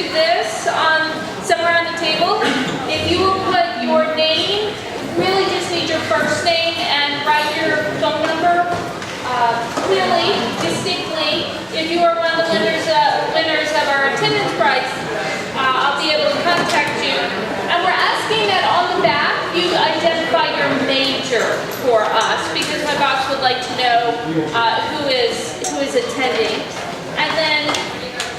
this somewhere on the table. If you will put your name, really just need your first name and write your phone number clearly, distinctly. If you are one of the winners of our attendance prize, I'll be able to contact you. And we're asking that on the back you identify your major for us, because my boss would like to know who is attending. And then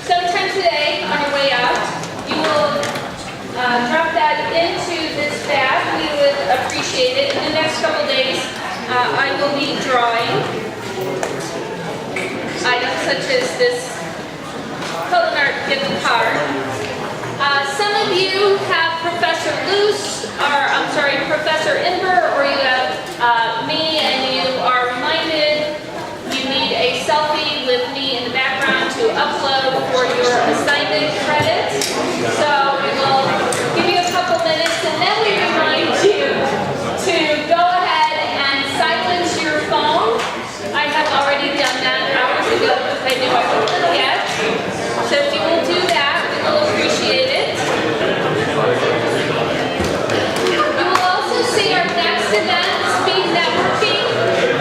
sometime today, on your way out, you will drop that into this bag. We would appreciate it. In the next couple days, I will be drawing items such as this culinary gift card. Some of you have Professor Luce, Professor Inver, or you have me, and you are reminded you need a selfie with me in the background to upload for your assignment credits. So we will give you a couple minutes, and then we remind you to go ahead and silence your phone. I have already done that hours ago because I knew I wouldn't forget. So if you will do that, we will appreciate it. You will also see our next event, Speed Networking.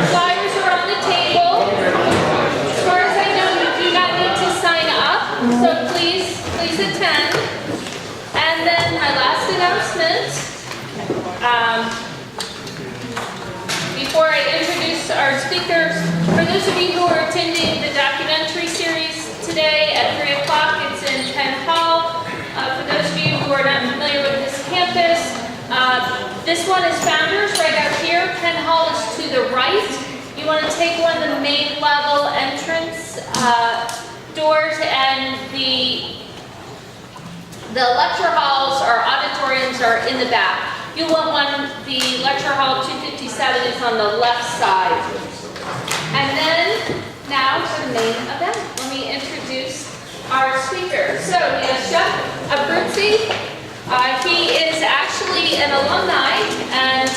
Flyers are on the table. As far as I know, you do not need to sign up, so please attend. And then my last announcement, before I introduce our speakers, for those of you who are attending the documentary series today at 3 o'clock, it's in Penn Hall. For those of you who are not familiar with this campus, this one is Founders right out here. Penn Hall is to the right. You want to take one of the main level entrance doors, and the lecture halls or auditoriums are in the back. You want one, the lecture hall 257 is on the left side. And then, now to the main event. Let me introduce our speaker. So, we have Chef Abruzzi. He is actually an alumni, and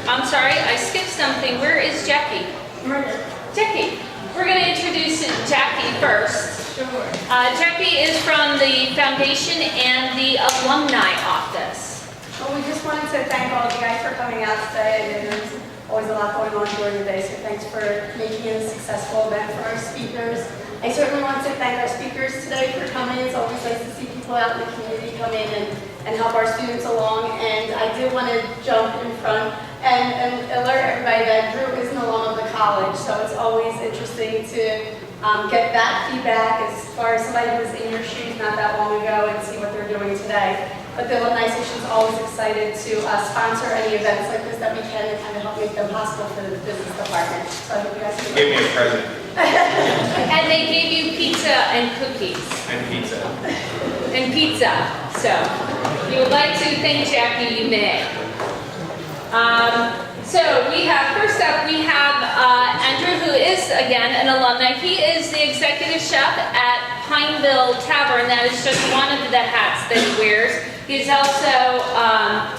I'm sorry, I skipped something. Where is Jackie? Jackie. We're going to introduce Jackie first. Sure. Jackie is from the foundation and the alumni office. Well, we just wanted to thank all of you guys for coming out today, and there's always a lot going on during the day, so thanks for making it a successful event for our speakers. I certainly want to thank our speakers today for coming. It's always nice to see people out in the community come in and help our students along, and I did want to jump in front and alert everybody that Drew is no longer the college, so it's always interesting to get that feedback as far as somebody who was in your shoes not that long ago and see what they're doing today. But the Alumni Association is always excited to sponsor any events like this that we can and kind of help make them possible for the business department. So I hope you guys can Give me a present. And they gave you pizza and cookies. And pizza. And pizza. So, if you would like to thank Jackie, you may. So we have, first up, we have Andrew, who is, again, an alumni. He is the executive chef at Pineville Tavern. That is just one of the hats that he wears. He's also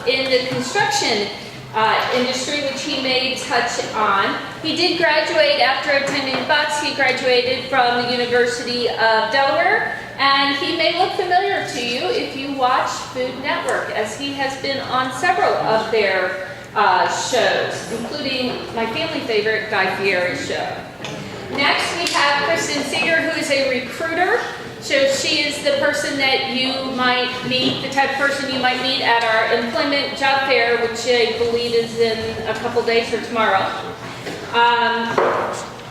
in the construction industry, which he may touch on. He did graduate after attending Bucks. He graduated from the University of Delaware, and he may look familiar to you if you watch Food Network, as he has been on several of their shows, including my family favorite, Guy Fieri's show. Next, we have Kristen Seeger, who is a recruiter. So she is the person that you might meet, the type of person you might meet at our employment job fair, which I believe is in a couple days or tomorrow.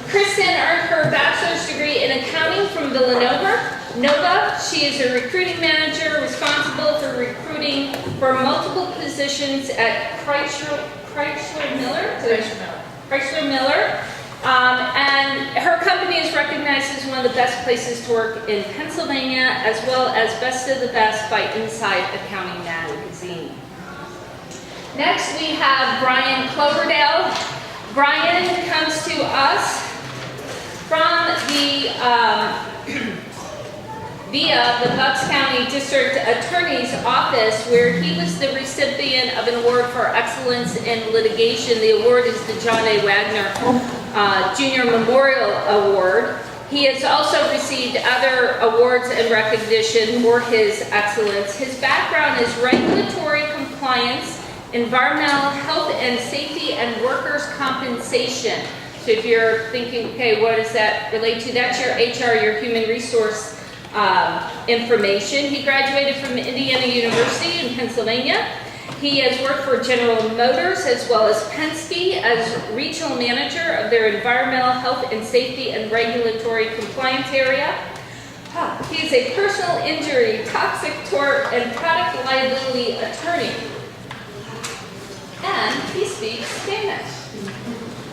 Kristen earned her bachelor's degree in accounting from Villanova. She is a recruiting manager responsible for recruiting for multiple positions at Chrysler Miller. And her company is recognized as one of the best places to work in Pennsylvania, as well as Best of the Best by Inside Accounting Magazine. Next, we have Bryan Cloverdale. Bryan comes to us from the via the Bucks County District Attorney's Office, where he was the recipient of an award for excellence in litigation. The award is the John A. Wagner Jr. Memorial Award. He has also received other awards and recognition for his excellence. His background is regulatory compliance, environmental health and safety, and workers' compensation. So if you're thinking, okay, what does that relate to? That's your HR, your human resource information. He graduated from Indiana University in Pennsylvania. He has worked for General Motors as well as Penske as regional manager of their environmental health and safety and regulatory compliance area. He is a personal injury, toxic tort, and product liability attorney. And he speaks Spanish,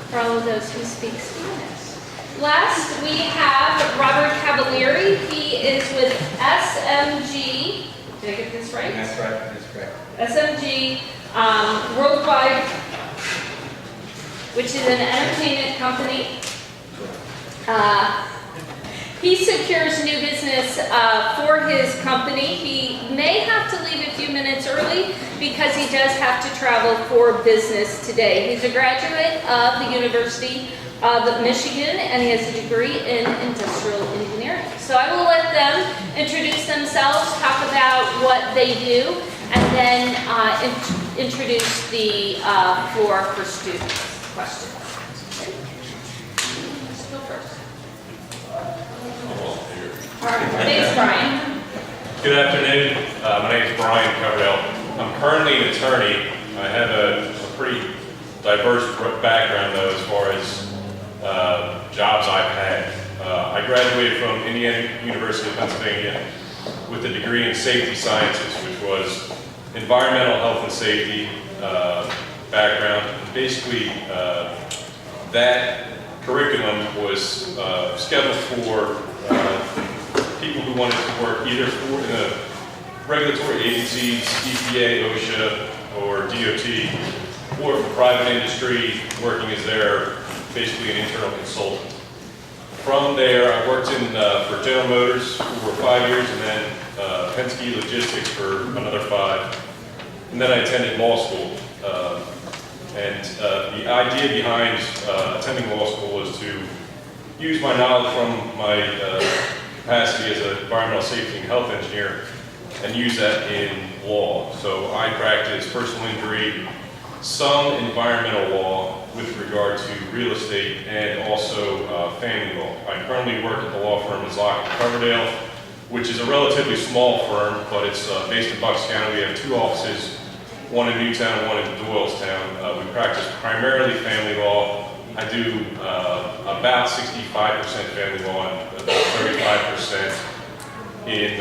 for all of those who speak Spanish. Last, we have Robert Cavalieri. He is with SMG. Did I get this right? That's right, that's correct. SMG Worldwide, which is an entertainment company. He secures new business for his company. He may have to leave a few minutes early because he does have to travel for business today. He's a graduate of the University of Michigan, and he has a degree in industrial engineering. So I will let them introduce themselves, talk about what they do, and then introduce the floor for students. Questions? Let's go first. All right, thanks, Bryan. Good afternoon. My name is Bryan Carell. I'm currently an attorney. I have a pretty diverse background, though, as far as jobs I've had. I graduated from Indiana University of Pennsylvania with a degree in safety sciences, which was environmental health and safety background. Basically, that curriculum was scheduled for people who wanted to work either for regulatory agencies, EPA, OSHA, or DOT, or for private industry, working as basically an internal consultant. From there, I worked for General Motors for 5 years, and then Penske Logistics for another 5. And then I attended law school. The idea behind attending law school was to use my knowledge from my capacity as an environmental safety and health engineer and use that in law. So I practice personal injury, some environmental law with regard to real estate, and also family law. I currently work at the law firm Cloverdale, which is a relatively small firm, but it's based in Bucks County. We have 2 offices, one in Newtown and one in Doylestown. We practice primarily family law. I do about 65% family law and about 35% in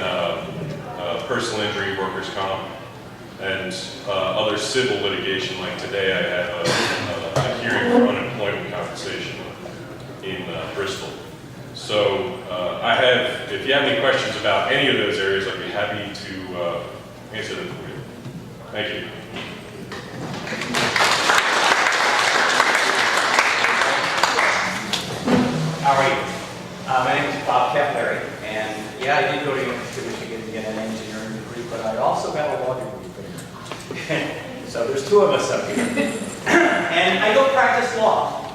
personal injury, workers' comp, and other civil litigation. Like today, I have a hearing for unemployment compensation in Bristol. So if you have any questions about any of those areas, I'd be happy to answer them for you. Thank you. All right. My name is Bob Cavalieri, and yeah, I did go to University of Michigan to get an engineering degree, but I also got a law degree. So there's 2 of us up here. And I don't practice law.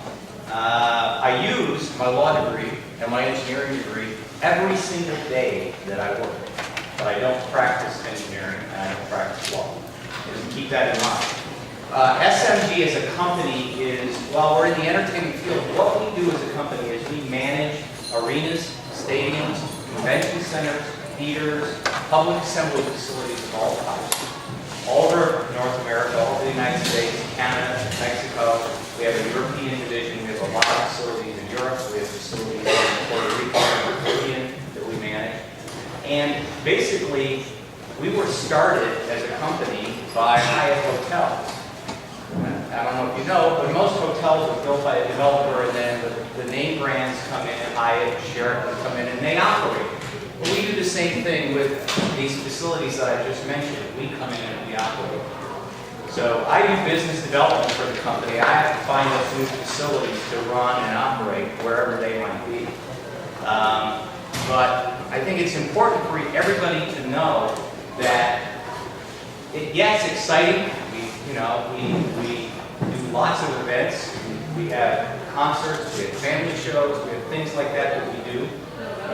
I use my law degree and my engineering degree every single day that I work. But I don't practice engineering and I don't practice law. Just keep that in mind. SMG as a company is, while we're in the entertainment field, what we do as a company is we manage arenas, stadiums, convention centers, theaters, public assembly facilities of all types. All over North America, all over the United States, Canada, Mexico. We have a European division. We have a lot of facilities in Europe. We have facilities in Puerto Rico and the Caribbean that we manage. And basically, we were started as a company by Hyatt Hotels. I don't know if you know, but most hotels are built by a developer, and then the name brands come in, Hyatt, Sheraton come in, and they operate. Well, we do the same thing with these facilities that I just mentioned. We come in and we operate. So I do business development for the company. I have to find those new facilities to run and operate wherever they might be. But I think it's important for everybody to know that, yeah, it's exciting. We do lots of events. We have concerts, we have family shows, we have things like that that we do.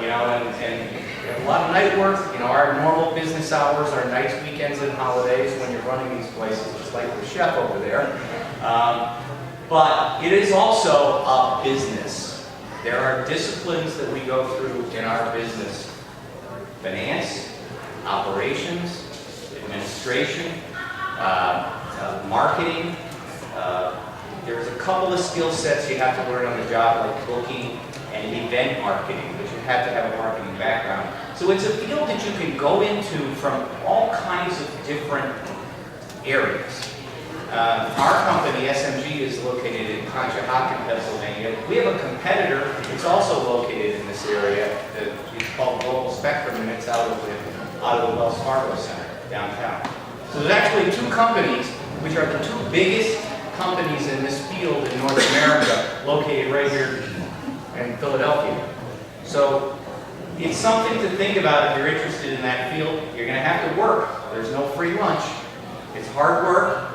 You know, and we have a lot of night work. You know, our normal business hours are nights, weekends, and holidays when you're running these places, just like the chef over there. But it is also a business. There are disciplines that we go through in our business: finance, operations, administration, marketing. There's a couple of skill sets you have to learn on the job, like booking and event marketing, but you have to have a marketing background. So it's a field that you can go into from all kinds of different areas. Our company, SMG, is located in Conshohocken, Pennsylvania. We have a competitor that's also located in this area. It's called Global Spectrum, and it's out of the Wells Fargo Center downtown. So there's actually two companies, which are the two biggest companies in this field in North America, located right here in Philadelphia. So it's something to think about if you're interested in that field. You're going to have to work. There's no free lunch. It's hard work.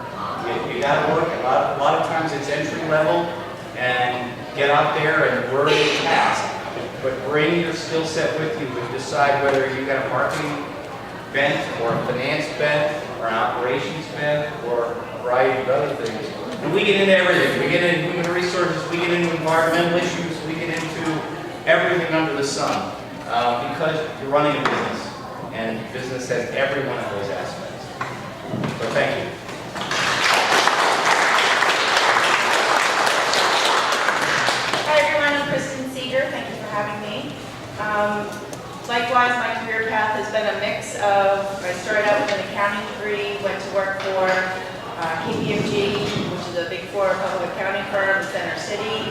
You got to work. A lot of times it's entry level, and get out there and learn the task. But bring your skill set with you and decide whether you've got a marketing bent or a finance bent or an operations bent or a variety of other things. And we get into everything. We get into human resources, we get into environmental issues, we get into everything under the sun. Because you're running a business, and business has every one of those aspects. So thank you. Hi everyone, I'm Kristen Seeger. Thank you for having me. Likewise, my career path has been a mix of, I started out with an accounting degree, went to work for KPMG, which is a big four public accounting firm in Center City.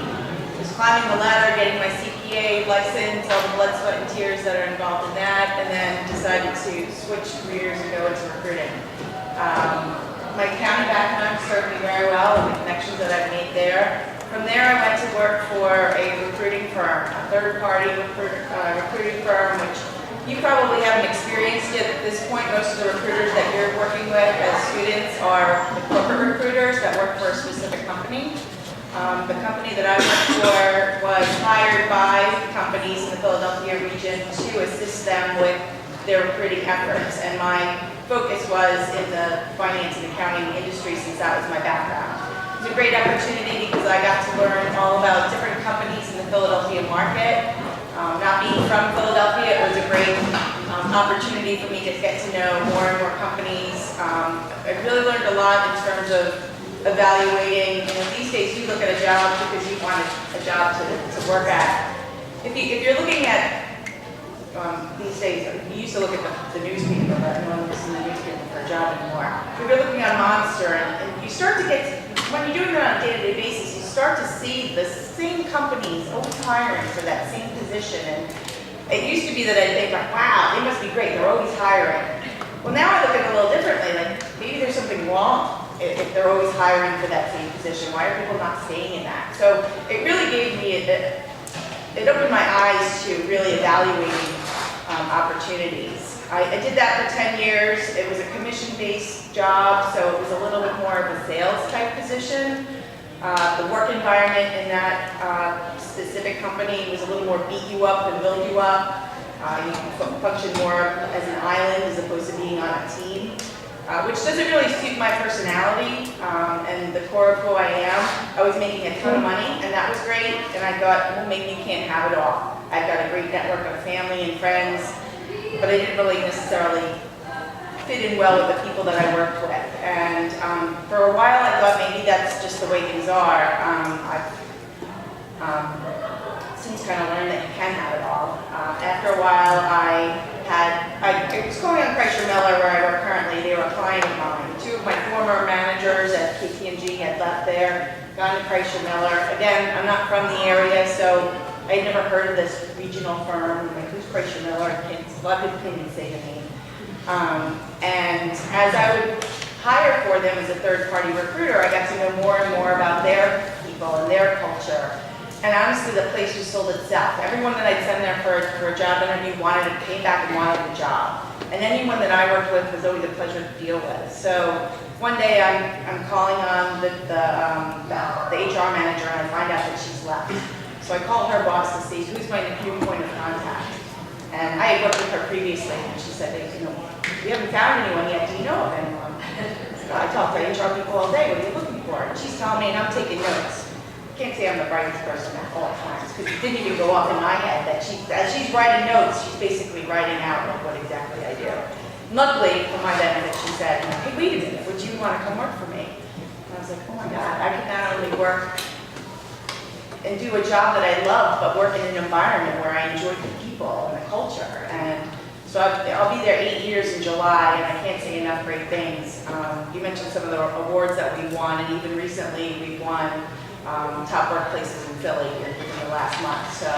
Was climbing the ladder, getting my CPA license, all the blood, sweat, and tears that are involved in that, and then decided to switch careers and go into recruiting. My accounting background served me very well, and the connections that I've made there. From there, I went to work for a recruiting firm, a third-party recruiting firm, which you probably haven't experienced yet at this point. Most of the recruiters that you're working with as students are the corporate recruiters that work for a specific company. The company that I worked for was hired by companies in the Philadelphia region to assist them with their recruiting efforts, and my focus was in the finance and accounting industry since that was my background. It was a great opportunity because I got to learn all about different companies in the Philadelphia market. Not being from Philadelphia, it was a great opportunity for me to get to know more and more companies. I really learned a lot in terms of evaluating. You know, these days you look at a job because you want a job to work at. If you're looking at these days, you used to look at the newspaper, but no one looks in the newspaper for a job anymore. If you're looking at Monster, and you start to get, when you're doing it on a day-to-day basis, you start to see the same companies always hiring for that same position. And it used to be that I'd think, like, wow, they must be great, they're always hiring. Well, now I look at it a little differently, like maybe there's something wrong if they're always hiring for that same position. Why are people not staying in that? So it really gave me, it opened my eyes to really evaluating opportunities. I did that for 10 years. It was a commission-based job, so it was a little bit more of a sales type position. The work environment in that specific company was a little more beat you up and build you up. You can function more as an island as opposed to being on a team, which doesn't really suit my personality and the core of who I am. I was making a ton of money, and that was great, and I thought, well, maybe you can't have it all. I've got a great network of family and friends, but I didn't really necessarily fit in well with the people that I worked with. And for a while, I thought maybe that's just the way things are. I've since kind of learned that you can have it all. After a while, I was going on Kreischer Miller, where I work currently. They were a client of mine. Two of my former managers at KPMG had left there, gone to Kreischer Miller. Again, I'm not from the area, so I had never heard of this regional firm. Like, who's Kreischer Miller? A lot of people couldn't even say to me. And as I would hire for them as a third-party recruiter, I got to know more and more about their people and their culture. And honestly, the place just sold itself. Everyone that I'd send there for a job interview came back and wanted the job. And anyone that I worked with was always a pleasure to deal with. So one day I'm calling on the HR manager and I find out that she's left. So I call her boss to see who's my new point of contact. And I had worked with her previously and she said, we haven't found anyone yet. Do you know of anyone? I talk to HR people all day. What are you looking for? And she's telling me, and I'm taking notes. I can't say I'm the brightest person at all times because it didn't even go off in my head that as she's writing notes, she's basically writing out what exactly I do. Luckily, for my benefit, she said, hey, wait a minute, would you want to come work for me? And I was like, oh my God, I could not only work and do a job that I love, but work in an environment where I enjoy the people and the culture. And so I'll be there 8 years in July, and I can't say enough great things. You mentioned some of the awards that we won, and even recently we won top workplaces in Philly within the last month. So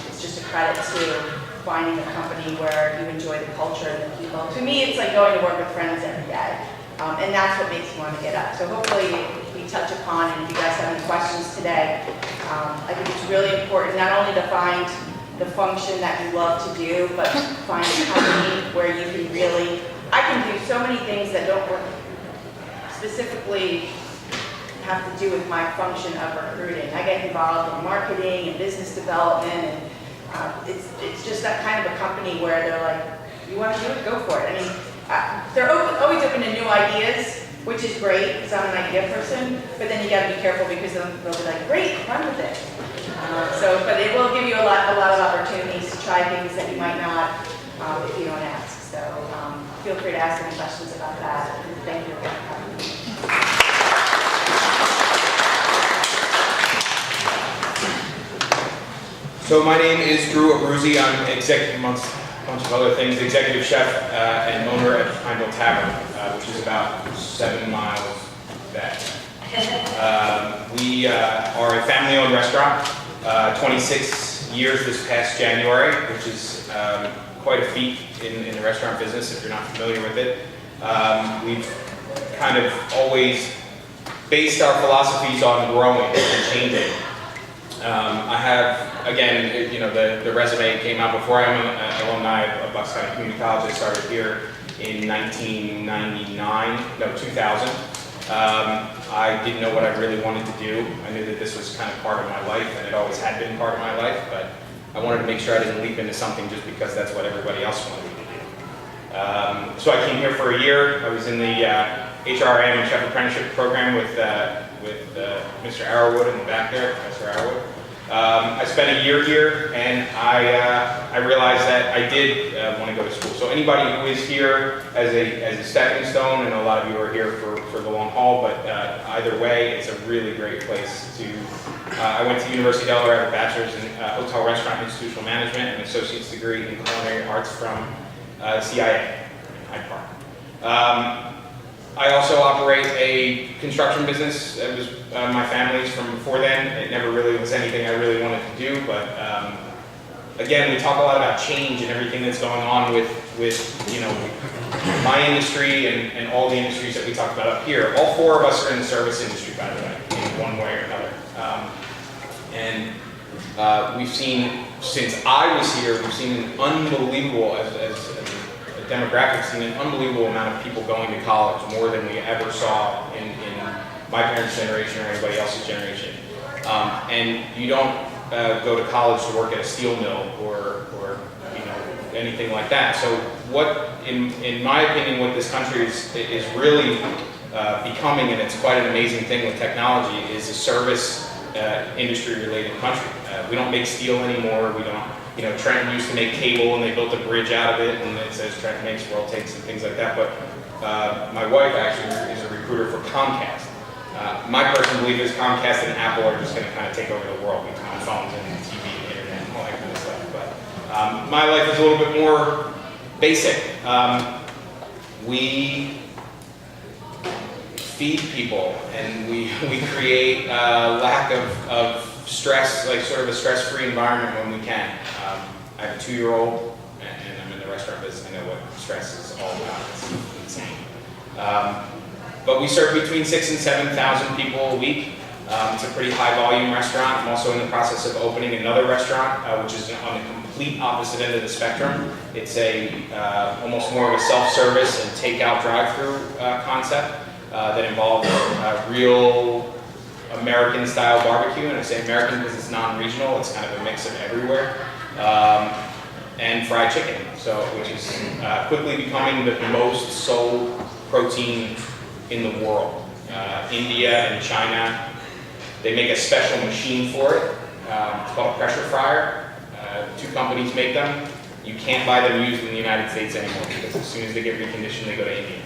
it's just a credit to finding a company where you enjoy the culture and the people. To me, it's like going to work with friends every day. And that's what makes me want to get up. So hopefully we touch upon, and if you guys have any questions today, I think it's really important not only to find the function that you love to do, but find a company where you can really, I can do so many things that don't work specifically have to do with my function of recruiting. I get involved in marketing and business development, and it's just that kind of a company where they're like, you want to do it, go for it. I mean, they're always open to new ideas, which is great because I'm an idea person, but then you got to be careful because they'll be like, great, run with it. But it will give you a lot of opportunities to try things that you might not if you don't ask. So feel free to ask any questions about that. And thank you for having me. So my name is Eruzione. I'm executive, amongst a bunch of other things, executive chef and owner at Untitled Chapter, which is about 7 miles back. We are a family-owned restaurant, 26 years this past January, which is quite a feat in the restaurant business if you're not familiar with it. We've kind of always based our philosophies on growing and changing. I have, again, the resume came out before. I'm an alumni of Bucks County Community College. I started here in 2000. I didn't know what I really wanted to do. I knew that this was kind of part of my life, and it always had been part of my life, but I wanted to make sure I didn't leap into something just because that's what everybody else wanted me to do. So I came here for a year. I was in the HRM and Chef Apprenticeship program with Mr. Arrowwood in the back there, Mr. Arrowwood. I spent a year here, and I realized that I did want to go to school. So anybody who is here as a stepping stone, and a lot of you are here for the long haul, but either way, it's a really great place to. I went to University of Delaware, I have a bachelor's in hotel, restaurant, and institutional management, and an associate's degree in culinary arts from CIA in Hyde Park. I also operate a construction business. It was my family's from before then. It never really was anything I really wanted to do, but again, we talk a lot about change and everything that's going on with my industry and all the industries that we talked about up here. All 4 of us are in the service industry, by the way, in one way or another. We've seen, since I was here, we've seen an unbelievable, as a demographic, seen an unbelievable amount of people going to college, more than we ever saw in my parents' generation or anybody else's generation. And you don't go to college to work at a steel mill or anything like that. So what, in my opinion, what this country is really becoming, and it's quite an amazing thing with technology, is a service industry-related country. We don't make steel anymore. We don't. Trent used to make cable, and they built a bridge out of it, and it says Trent makes world takes and things like that. But my wife actually is a recruiter for Comcast. My personal belief is Comcast and Apple are just going to kind of take over the world between phones and TV and internet and all that kind of stuff. But my life is a little bit more basic. We feed people, and we create a lack of stress, like sort of a stress-free environment when we can. I have a 2-year-old, and I'm in the restaurant business. I know what stress is all about. It's insane. But we serve between 6,000 and 7,000 people a week. It's a pretty high volume restaurant. I'm also in the process of opening another restaurant, which is on the complete opposite end of the spectrum. It's almost more of a self-service and takeout drive-through concept that involves real American-style barbecue. And I say American because it's non-regional. It's kind of a mix of everywhere. And fried chicken, which is quickly becoming the most sold protein in the world. India and China, they make a special machine for it. It's called a pressure fryer. 2 companies make them. You can't buy them used in the United States anymore because as soon as they get reconditioned, they go to India.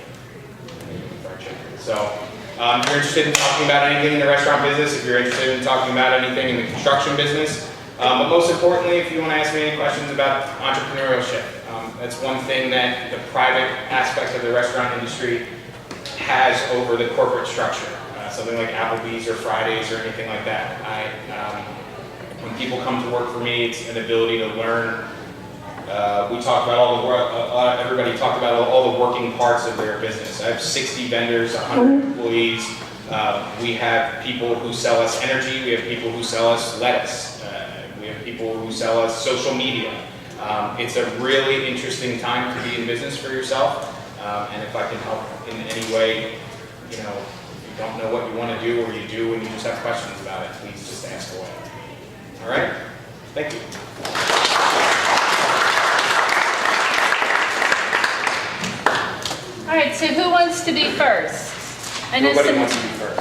So, if you're interested in talking about anything in the restaurant business, if you're interested in talking about anything in the construction business, but most importantly, if you want to ask me any questions about entrepreneurship, that's one thing that the private aspect of the restaurant industry has over the corporate structure. Something like Applebee's or Fridays or anything like that. When people come to work for me, it's an ability to learn. We talked about all the work, everybody talked about all the working parts of their business. I have 60 vendors, 100 employees. We have people who sell us energy. We have people who sell us lettuce. We have people who sell us social media. It's a really interesting time to be in business for yourself. And if I can help in any way, if you don't know what you want to do or you do and you just have questions about it, please just ask away. All right? Thank you. All right, so who wants to be first? Nobody wants to be first.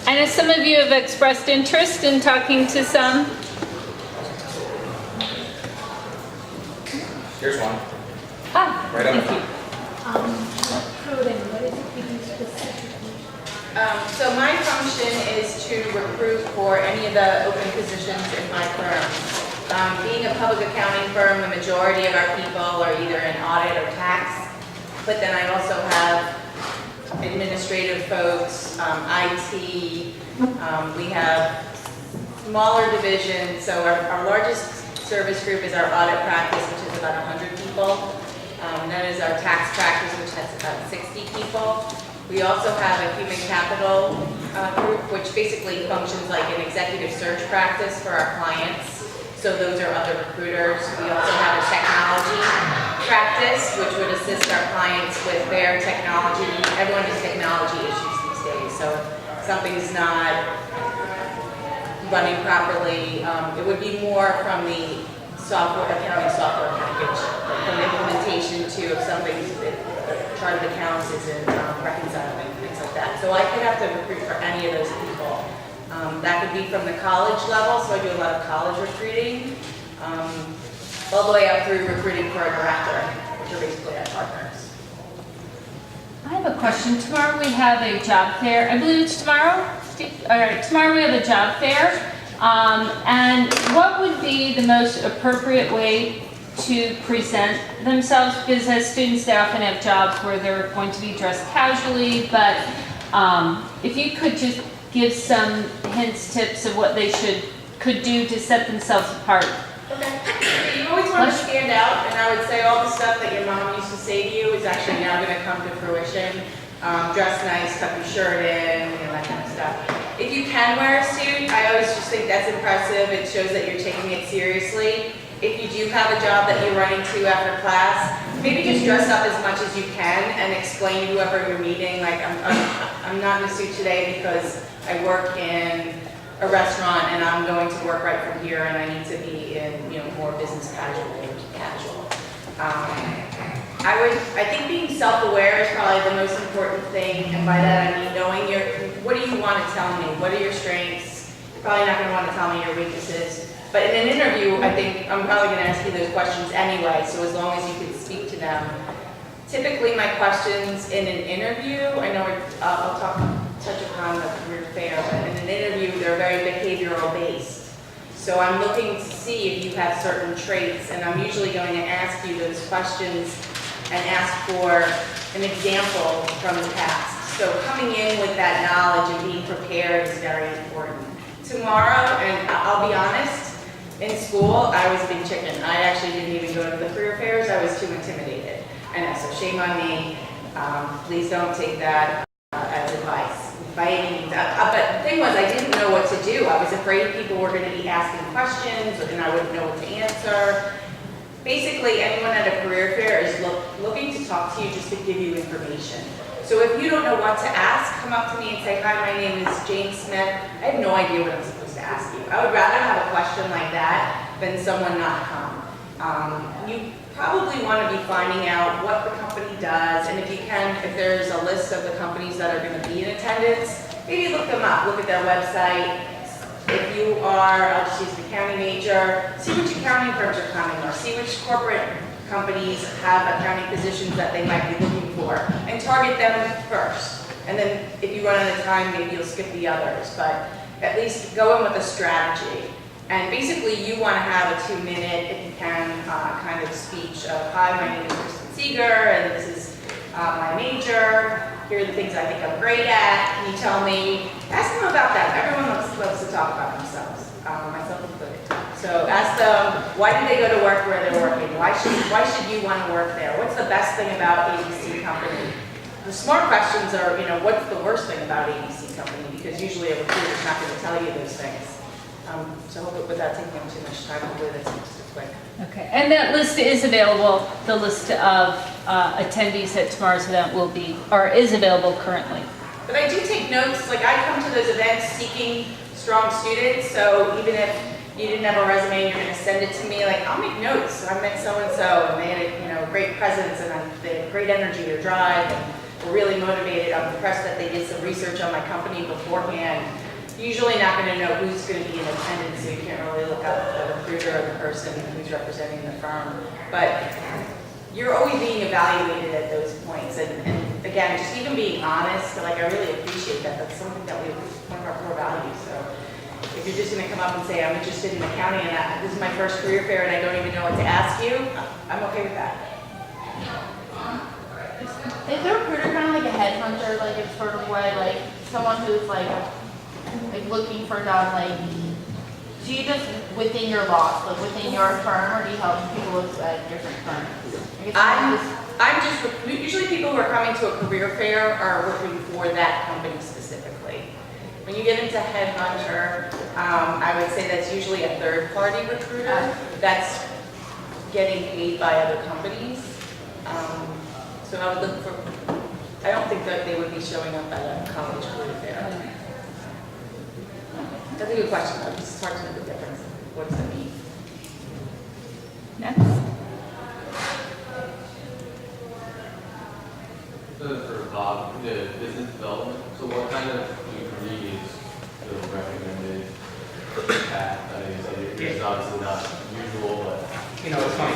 I know some of you have expressed interest in talking to some. Here's one. Right up Thank you. Recruiting, what is it you do specifically? So my function is to recruit for any of the open positions in my firm. Being a public accounting firm, the majority of our people are either in audit or tax, but then I also have administrative folks, IT, we have smaller divisions, so our largest service group is our audit practice, which is about 100 people. That is our tax practice, which has about 60 people. We also have a human capital group, which basically functions like an executive search practice for our clients. So those are other recruiters. We also have a technology practice, which would assist our clients with their technology. Everyone has technology issues these days, so if something's not running properly, it would be more from the accounting software package, from implementation to if something's, chart of accounts isn't reconciling, things like that. So I could have to recruit for any of those people. That could be from the college level, so I do a lot of college recruiting, all the way up through recruiting for a director, which are basically our partners. I have a question. Tomorrow we have a job fair. I believe it's tomorrow? All right, tomorrow we have a job fair. And what would be the most appropriate way to present themselves? Because as students, they often have jobs where they're going to be dressed casually, but if you could just give some hints, tips of what they could do to set themselves apart. Okay. You always want to stand out, and I would say all the stuff that your mom used to say to you is actually now going to come to fruition. Dress nice, tuck your shirt in, that kind of stuff. If you can wear a suit, I always just think that's impressive. It shows that you're taking it seriously. If you do have a job that you're running to after class, maybe just dress up as much as you can and explain to whoever you're meeting, like I'm not in a suit today because I work in a restaurant and I'm going to work right from here and I need to be in more business casual. I think being self-aware is probably the most important thing, and by that I mean knowing what do you want to tell me? What are your strengths? You're probably not going to want to tell me your weaknesses. But in an interview, I think I'm probably going to ask you those questions anyway, so as long as you can speak to them. Typically, my questions in an interview, I know I'll touch upon the career fair, but in an interview, they're very behavioral based. So I'm looking to see if you have certain traits, and I'm usually going to ask you those questions and ask for an example from the past. So coming in with that knowledge and being prepared is very important. Tomorrow, and I'll be honest, in school, I was a big chicken. I actually didn't even go to the career fairs. I was too intimidated. I know, so shame on me. Please don't take that as advice. by any means. But the thing was, I didn't know what to do. I was afraid people were going to be asking questions and I wouldn't know what to answer. Basically, anyone at a career fair is looking to talk to you just to give you information. So if you don't know what to ask, come up to me and say, hi, my name is Jane Smith. I have no idea what I'm supposed to ask you. I would rather have a question like that than someone not come. You probably want to be finding out what the company does, and if you can, if there's a list of the companies that are going to be in attendance, maybe look them up, look at their website. If you are, I'll just use the county major, see which accounting firms are coming, or see which corporate companies have accounting positions that they might be looking for, and target them first. And then if you run out of time, maybe you'll skip the others, but at least go in with a strategy. And basically you want to have a 2-minute, if you can, kind of speech of, hi, my name is Kristen Seeger, and this is my major. Here are the things I think I'm great at. Can you tell me? Ask them about that. Everyone loves to talk about themselves, myself included. So ask them, why do they go to work where they're working? Why should you want to work there? What's the best thing about ABC Company? The smart questions are, what's the worst thing about ABC Company? Because usually a recruiter's not going to tell you those things. So hopefully without taking up too much time, hopefully that's just quick. Okay, and that list is available. The list of attendees at tomorrow's event is available currently. But I do take notes. Like, I come to those events seeking strong students, so even if you didn't have a resume and you're going to send it to me, like, I'll make notes. I met so-and-so, and they had a great presence, and they had great energy or drive, and were really motivated. I'm impressed that they did some research on my company beforehand. Usually not going to know who's going to be in attendance, so you can't really look up the recruiter or the person who's representing the firm. But you're always being evaluated at those points. And again, just even being honest, like, I really appreciate that. That's something that one of our core values. So if you're just going to come up and say, I'm interested in accounting and this is my first career fair and I don't even know what to ask you, I'm okay with that. Is the recruiter kind of like a headhunter, like it's sort of way, like someone who's like looking for jobs, like, do you just within your law, like within your firm, or do you help people look at different firms? Usually people who are coming to a career fair are working for that company specifically. When you get into headhunter, I would say that's usually a third-party recruiter that's getting paid by other companies. So I would look for, I don't think that they would be showing up at a college career fair. That's a good question, though. It's hard to know the difference. What does it mean? Next. For Bob, the business development, so what kind of degree is the recommended path? I mean, it's obviously not usual, but It's funny,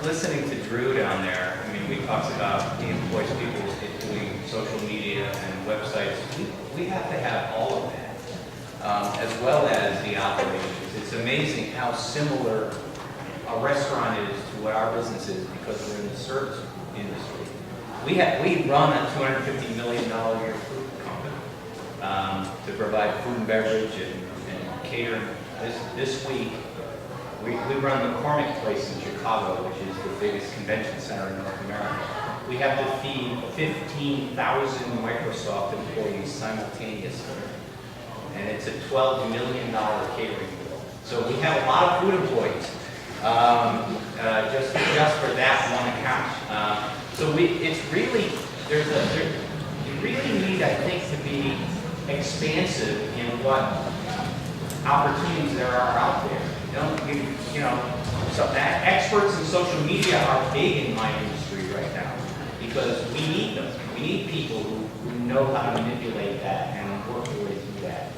listening to Drew down there, he talks about he employs people doing social media and websites. We have to have all of that, as well as the operations. It's amazing how similar a restaurant is to what our business is because we're in the service industry. We run a $250 million a year food company to provide food and beverage and catering. This week, we run the McCormick Place in Chicago, which is the biggest convention center in North America. We have to feed 15,000 Microsoft employees simultaneously. And it's a $12 million catering bill. So we have a lot of food employees, just for that one account. You really need, I think, to be expansive in what opportunities there are out there. So experts in social media are big in my industry right now because we need them. We need people who know how to manipulate that and work their way through that.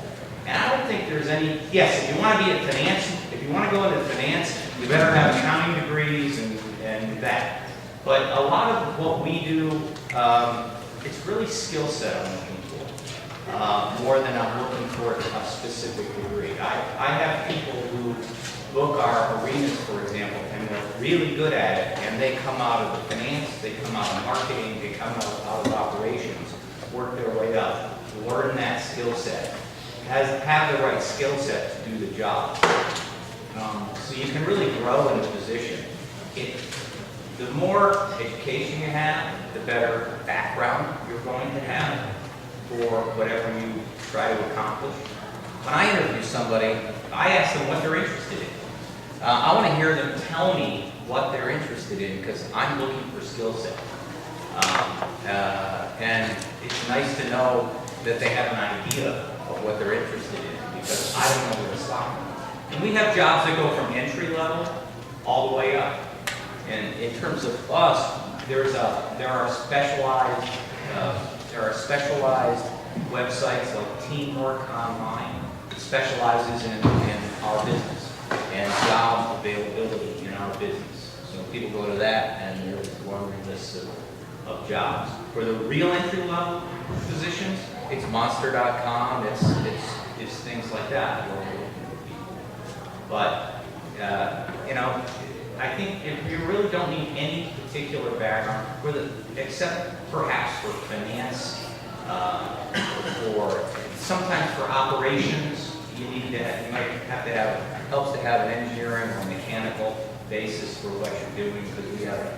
And I don't think there's any, yes, if you want to be in finance, if you want to go into finance, you better have accounting degrees and that. But a lot of what we do, it's really skill set I'm looking for, more than I'm looking for a specific degree. I have people who book our arenas, for example, and they're really good at it, and they come out of the finance, they come out of marketing, they come out of operations, work their way up, learn that skill set, have the right skill set to do the job. So you can really grow in a position. The more education you have, the better background you're going to have. for whatever you try to accomplish. When I interview somebody, I ask them what they're interested in. I want to hear them tell me what they're interested in because I'm looking for skill set. And it's nice to know that they have an idea of what they're interested in because I don't know where to stop them. And we have jobs that go from entry level all the way up. And in terms of us, there are specialized websites like Teamwork Online that specializes in our business and job availability in our business. So people go to that and there's a long list of jobs. For the real entry level positions, it's monster.com, it's things like that. But, I think if you really don't need any particular background, except perhaps for finance, or sometimes for operations, you might have to have, helps to have an engineering or mechanical basis for what you're doing, because we have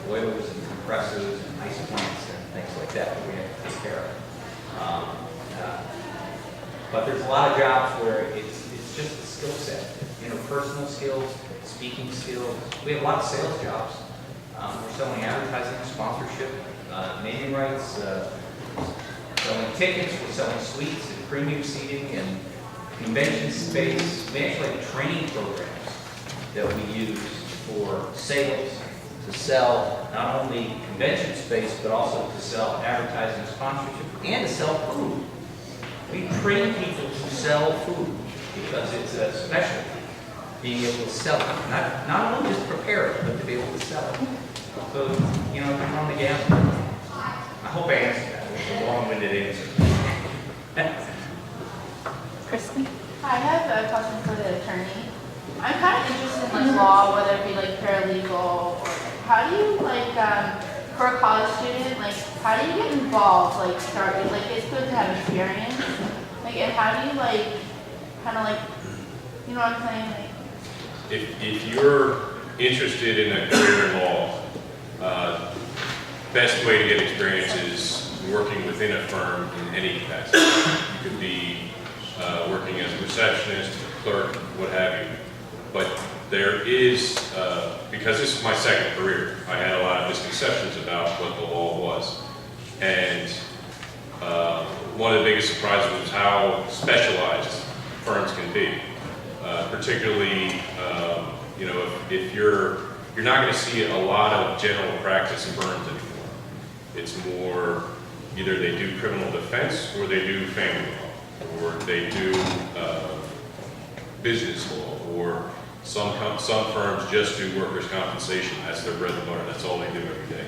boilers and compressors and ice plants and things like that we have to take care of. But there's a lot of jobs where it's just a skill set, interpersonal skills, speaking skills. We have a lot of sales jobs. We're selling advertising, sponsorship, naming rights, selling tickets, we're selling suites and premium seating and convention space. We actually have training programs that we use for sales to sell not only convention space, but also to sell advertising, sponsorship, and to sell food. We train people to sell food because it's a specialty. Being able to sell it, not only just prepare it, but to be able to sell it. So, come on the gamble. I hope I answered that. It was a long-winded answer. Kristen? Hi, I have a question for the attorney. I'm kind of interested in law, whether it be paralegal, or how do you for a college student, how do you get involved, start, it's good to have experience, and how do you you know what I'm saying? If you're interested in a career in law, best way to get experience is working within a firm in any capacity. You could be working as a receptionist, clerk, what have you. But there is, because this is my second career, I had a lot of misconceptions about what the law was. And one of the biggest surprises was how specialized firms can be. Particularly, if you're not going to see a lot of general practice firms anymore. It's more either they do criminal defense or they do family law or they do business law, or some firms just do workers' compensation. That's their bread and butter. That's all they do every day.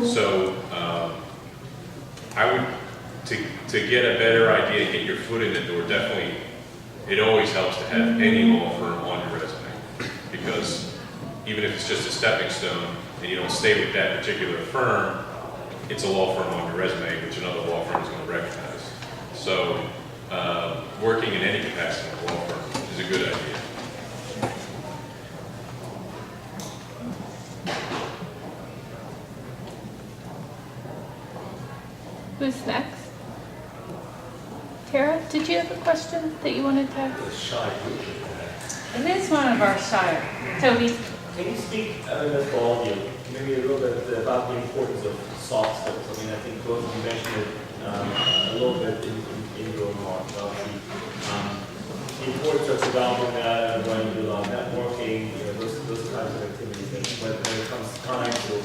So I would, to get a better idea, get your foot in the door, definitely. It always helps to have any law firm on your resume, because even if it's just a stepping stone and you don't stay with that particular firm, it's a law firm on your resume, which another law firm is going to recognize. So working in any capacity in a law firm is a good idea. Who's next? Tara, did you have a question that you wanted to ask? It is one of our shire. Toby? Can you speak, for all of you, maybe a little bit about the importance of soft skills? I think both of you mentioned it a little bit in your remarks. The importance of developing that and running a lot of networking, those kinds of activities. And when it comes time for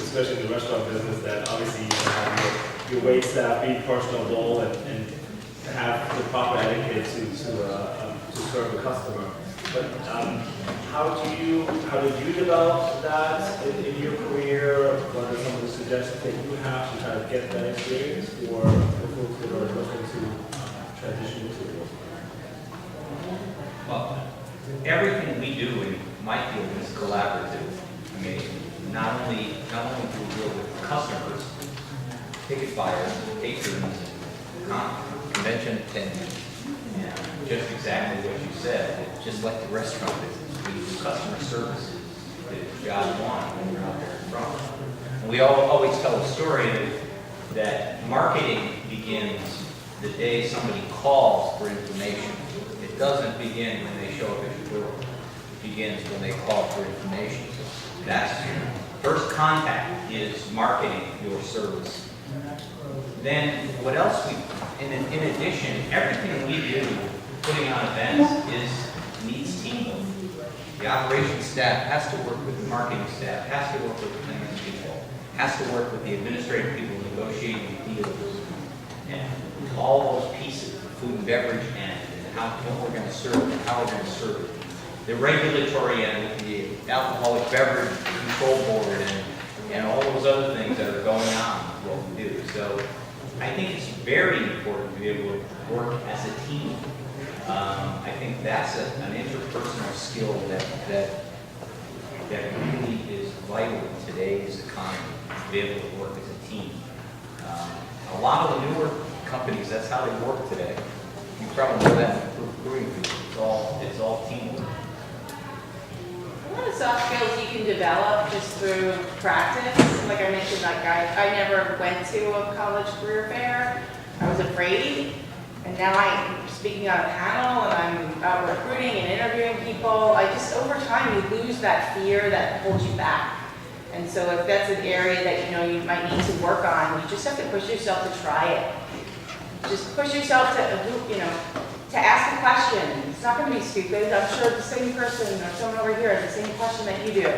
especially in the restaurant business, that obviously you have your wait staff be personable and have the proper etiquette to serve the customer. But how did you develop that in your career? What are some of the suggestions that you have to try to get that experience for the folks that are looking to transition into it? Well, everything we do in my field is collaborative. Not only do we deal with customers, ticket buyers, patrons, convention attendants, just exactly what you said. It's just like the restaurant business. We do customer services, the job one when we're out there in front. And we always tell a story that that marketing begins the day somebody calls for information. It doesn't begin when they show up at your door. It begins when they call for information. That's first contact is marketing your service. Then what else in addition, everything we do, putting on events, needs teamwork. The operations staff has to work with the marketing staff, has to work with the finance people, has to work with the administrative people negotiating deals, and all those pieces, the food and beverage end, and what we're going to serve, and how we're going to serve it. The regulatory end with the alcoholic beverage control board and all those other things that are going on, what we do. So I think it's very important to be able to work as a team. I think that's an interpersonal skill that really is vital in today's economy, to be able to work as a team. A lot of the newer companies, that's how they work today. You probably know that in recruiting. It's all teamwork. A lot of soft skills you can develop just through practice. Like I mentioned, like I never went to a college career fair. I was afraid. And now I'm speaking on a panel and I'm out recruiting and interviewing people. Over time, you lose that fear that holds you back. And so if that's an area that you might need to work on, you just have to push yourself to try it. Just push yourself to ask a question. It's not going to be stupid. I'm sure the same person or someone over here has the same question that you do.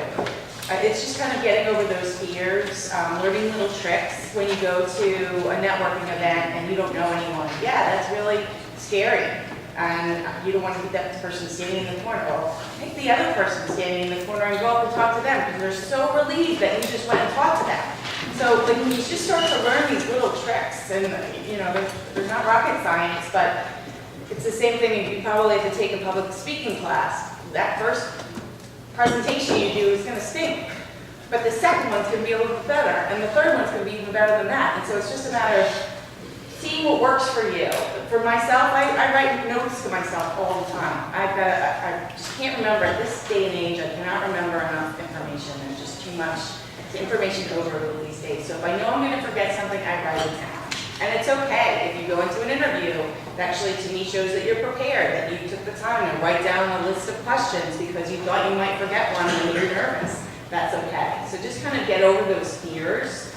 It's just kind of getting over those fears, learning little tricks when you go to a networking event and you don't know anyone. Yeah, that's really scary. And you don't want to be that person standing in the corner. Well, pick the other person standing in the corner and go up and talk to them because they're so relieved that you just went and talked to them. So when you just start to learn these little tricks, and they're not rocket science, but it's the same thing you probably have to take a public speaking class. That first presentation you do is going to stink. But the second one's going to be a little bit better, and the third one's going to be even better than that. And so it's just a matter of seeing what works for you. For myself, I write notes to myself all the time. I just can't remember, at this day and age, I cannot remember enough information. There's just too much. The information's overload these days. So if I know I'm going to forget something, I write it down. And it's okay if you go into an interview, it actually to me shows that you're prepared, that you took the time to write down a list of questions because you thought you might forget one when you're nervous. That's okay. So just kind of get over those fears.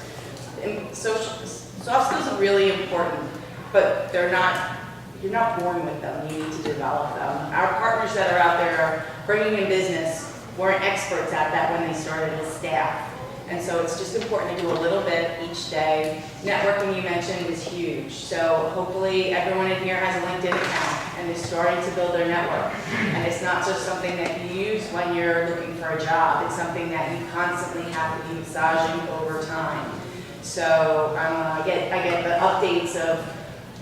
And soft skills are really important, but you're not born with them. You need to develop them. Our partners that are out there are bringing in business weren't experts at that when they started as staff. And so it's just important to do a little bit each day. Networking, you mentioned, is huge. So hopefully everyone in here has a LinkedIn account and is starting to build their network. And it's not just something that you use when you're looking for a job. It's something that you constantly have to be massaging over time. So I get the updates of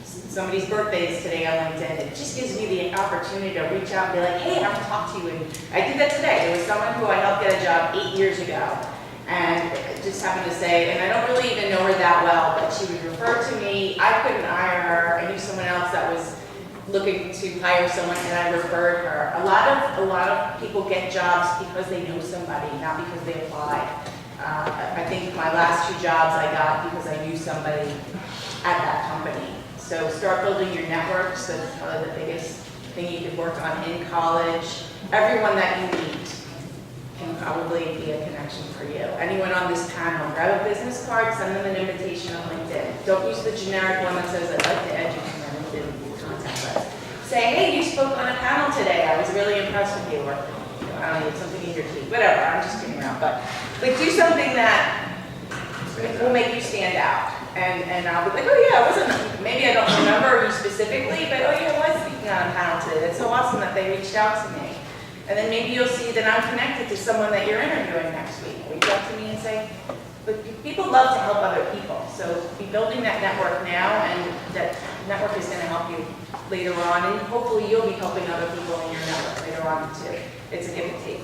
somebody's birthdays today on LinkedIn. It just gives me the opportunity to reach out and be like, hey, I want to talk to you. And I did that today. There was someone who I helped get a job 8 years ago. And it just happened to say, and I don't really even know her that well, but she was referred to me. I couldn't hire her. I knew someone else that was looking to hire someone, and I referred her. A lot of people get jobs because they know somebody, not because they applied. I think my last 2 jobs I got because I knew somebody at that company. So start building your networks. That's probably the biggest thing you could work on in college. Everyone that you meet can probably be a connection for you. Anyone on this panel, grab a business card, send them an invitation on LinkedIn. Don't use the generic one that says, I'd like to add you to my LinkedIn contact list. Say, hey, you spoke on a panel today. I was really impressed with you. Or, I don't know, something in your teeth. Whatever, I'm just kidding around. But like, do something that will make you stand out. And I'll be like, oh yeah, maybe I don't remember you specifically, but oh yeah, I was speaking on a panel today. That's so awesome that they reached out to me. And then maybe you'll see that I'm connected to someone that you're interviewing next week. Reach out to me and say, but people love to help other people. So be building that network now, and that network is going to help you later on. And hopefully you'll be helping other people in your network later on too. It's a give and take.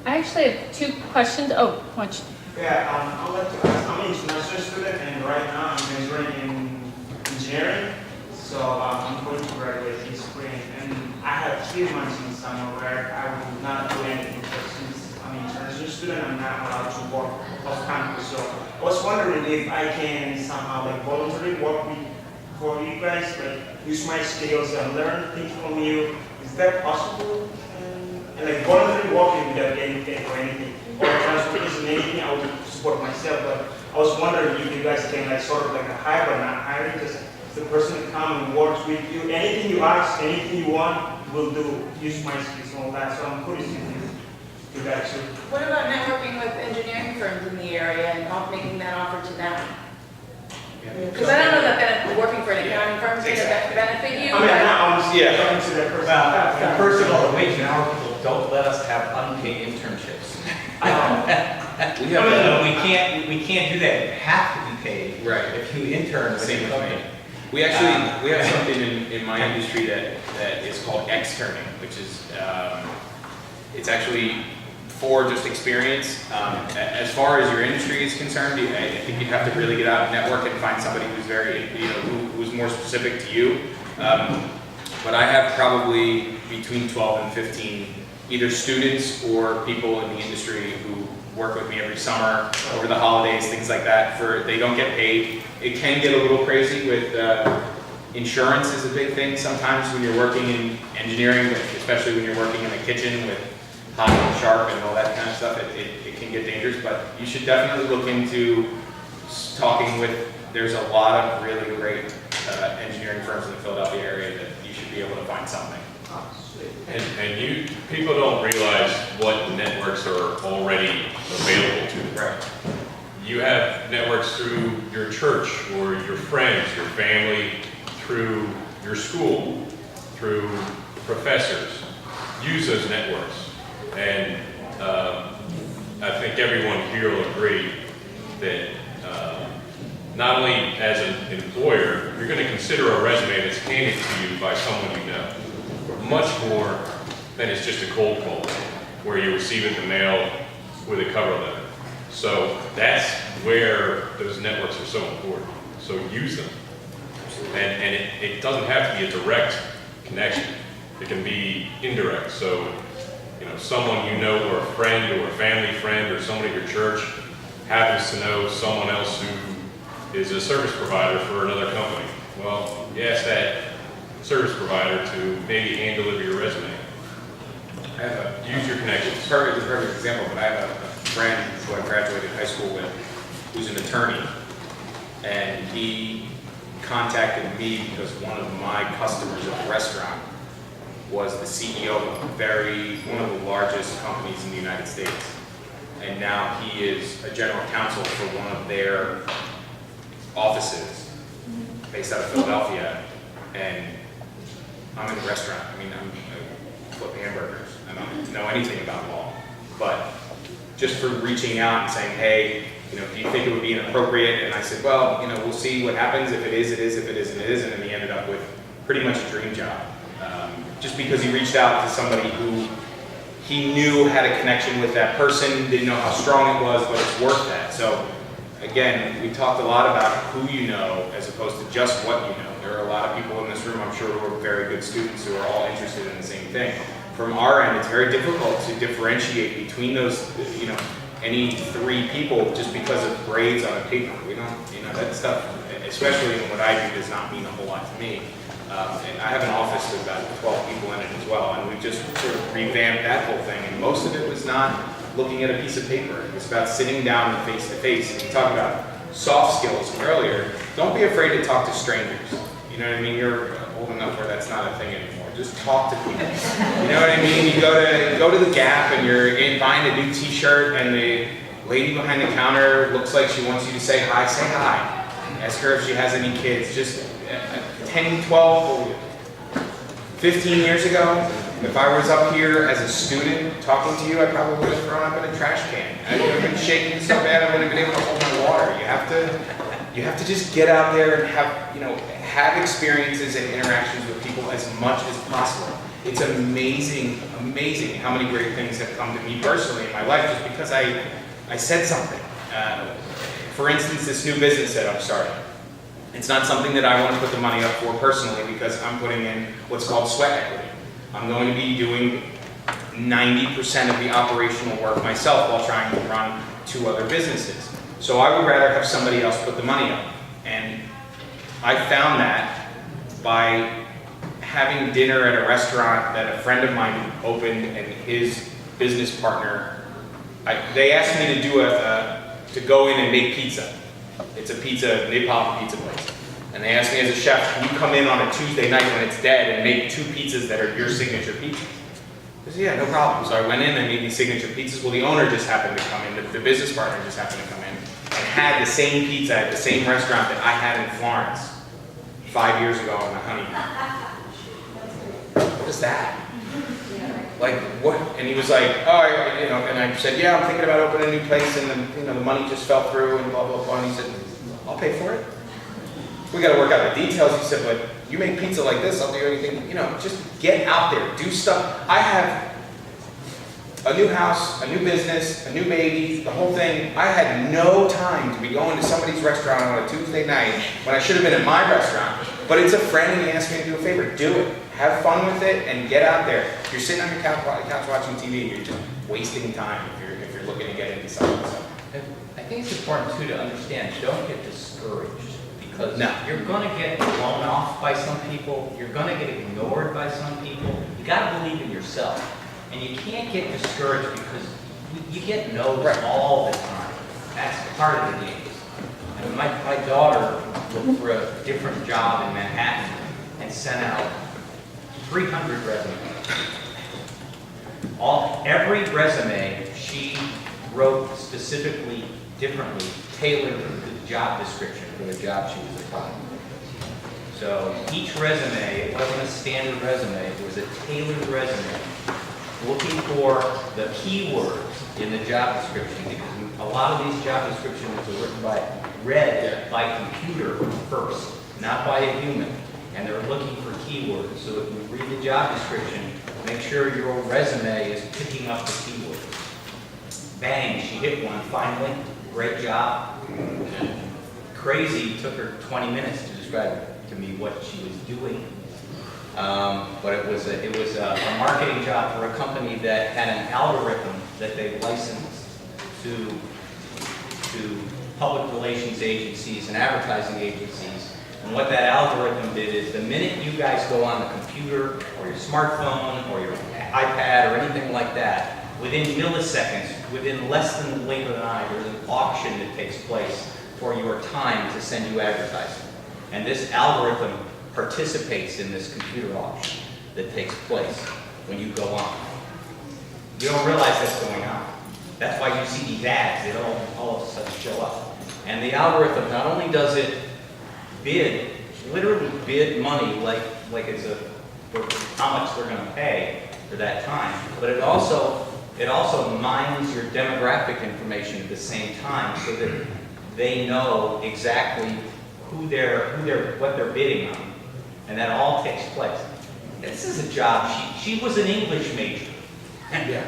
I actually have 2 questions. Oh, watch. Yeah, I'd like to ask, I'm an international student, and right now I'm majoring in engineering. So I'm going to graduate this spring, and I have 3 months in summer where I will not do anything since I'm an international administration student, I'm not allowed to work off campus. So I was wondering if I can somehow like voluntarily work for you guys, like use my skills and learn things from you. Is that possible? And like voluntarily working without getting paid for anything, or transportation, anything, I would support myself. But I was wondering if you guys can like sort of like a hire but not hiring, just the person that comes and works with you. Anything you ask, anything you want, we'll do. Use my skills and all that. So I'm curious if you do that too. What about networking with engineering firms in the area and making that offer to them? Because I don't know that working for an accounting firm is going to benefit you. I mean, I'm not honestly Yeah. talking to that person. Well, first of all, the wage and hour people don't let us have unpaid internships. We can't do that. You have to be paid. Right. If you intern with Same a with company. me. We have something in my industry that is called externing, which is it's actually for just experience. As far as your industry is concerned, I think you have to really get out and network and find somebody who's who's more specific to you. But I have probably between 12 and 15 either students or people in the industry who work with me every summer, over the holidays, things like that. They don't get paid. It can get a little crazy with insurance is a big thing sometimes when you're working in engineering, but especially when you're working in a kitchen with hot and sharp and all that kind of stuff. It can get dangerous, but you should definitely look into talking with. There's a lot of really great engineering firms in the Philadelphia area that you should be able to find something. And people don't realize what networks are already available to them. Right. You have networks through your church or your friends, your family, through your school, through professors. Use those networks. And I think everyone here will agree that not only as an employer, you're going to consider a resume that's handed to you by someone you know. Much more than it's just a cold call where you receive it in the mail with a cover letter. So that's where those networks are so important. So use them. And it doesn't have to be a direct connection. It can be indirect. So, someone you know or a friend or a family friend or someone at your church happens to know someone else who is a service provider for another company. Well, you ask that service provider to maybe hand deliver your resume. Use your connections. It's a perfect example, but I have a friend who I graduated high school with who's an attorney, and he contacted me because one of my customers at the restaurant was the CEO of one of the largest companies in the United States. And now he is a general counsel for one of their offices based out of Philadelphia. And I'm in a restaurant. I flip hamburgers. I don't know anything about law. But just for reaching out and saying, hey, do you think it would be inappropriate? And I said, well, we'll see what happens. If it is, it is. If it isn't, it isn't. And he ended up with pretty much a dream job. Just because he reached out to somebody who he knew had a connection with that person, didn't know how strong it was, but it's worth that. So again, we talked a lot about who you know as opposed to just what you know. There are a lot of people in this room, I'm sure, who are very good students who are all interested in the same thing. From our end, it's very difficult to differentiate between those, any three people just because of grades on a paper. We don't, that stuff, especially in what I do, does not mean a whole lot to me. And I have an office with about 12 people in it as well, and we just sort of revamped that whole thing. And most of it was not looking at a piece of paper. It was about sitting down and face to face. And we talked about soft skills earlier. Don't be afraid to talk to strangers. You know what I mean? You're old enough where that's not a thing anymore. Just talk to people. You know what I mean? You go to the Gap and you're buying a new T-shirt, and the lady behind the counter looks like she wants you to say hi. Say hi. Ask her if she has any kids. Just 10, 12, 15 years ago, if I was up here as a student talking to you, I probably would have thrown up in a trash can. I would have been shaking so bad I wouldn't have been able to hold my water. You have to just get out there and have experiences and interactions with people as much as possible. It's amazing how many great things have come to me personally in my life just because I said something. For instance, this new business that I'm starting. It's not something that I want to put the money up for personally because I'm putting in what's called sweat equity. I'm going to be doing 90% of the operational work myself while trying to run 2 other businesses. So I would rather have somebody else put the money up. And I found that by having dinner at a restaurant that a friend of mine opened and his business partner, they asked me to go in and make pizza. It's a Neapolitan pizza place. And they asked me as a chef, can you come in on a Tuesday night when it's dead and make 2 pizzas that are your signature pizzas? I said, yeah, no problem. So I went in and made these signature pizzas. Well, the owner just happened to come in, the business partner just happened to come in, and had the same pizza at the same restaurant that I had in Florence 5 years ago on the honeymoon. What is that? Like, what? And he was like, oh, and I said, yeah, I'm thinking about opening a new place, and the money just fell through, and blah, blah, blah. And he said, I'll pay for it. We got to work out the details. He said, but you make pizza like this, I'll do anything. Just get out there, do stuff. I have a new house, a new business, a new baby, the whole thing. I had no time to be going to somebody's restaurant on a Tuesday night when I should have been at my restaurant. But it's a friend and he asked me to do a favor. Do it. Have fun with it and get out there. If you're sitting on your couch watching TV, you're just wasting time if you're looking to get into something. So. I think it's important too to understand, don't get discouraged. Because No. you're going to get blown off by some people, you're going to get ignored by some people. You got to believe in yourself. And you can't get discouraged because you get no's all the time. That's part of the game. And my daughter looked for a different job in Manhattan and sent out 300 resumes. Every resume she wrote specifically, differently, tailored to the job description for the job she was applying. So each resume, it wasn't a standard resume, it was a tailored resume, looking for the keywords in the job description, because a lot of these job descriptions are read by computer first, not by a human, and they're looking for keywords. So if you read the job description, make sure your resume is picking up the keywords. Bang, she hit one finally. Great job. Crazy, took her 20 minutes to describe to me what she was doing. But it was a marketing job for a company that had an algorithm that they licensed to public relations agencies and advertising agencies. And what that algorithm did is the minute you guys go on the computer or your smartphone or your iPad or anything like that, within milliseconds, within less than a blink of an eye, there's an auction that takes place for your time to send you advertising. And this algorithm participates in this computer auction that takes place when you go on. You don't realize that's going on. That's why you see these ads, they all of a sudden show up. And the algorithm, not only does it bid, literally bid money like it's for how much they're going to pay for that time, but it also mines your demographic information at the same time so that they know exactly what they're bidding on, and that all takes place. This is a job. She was an English major. Yeah.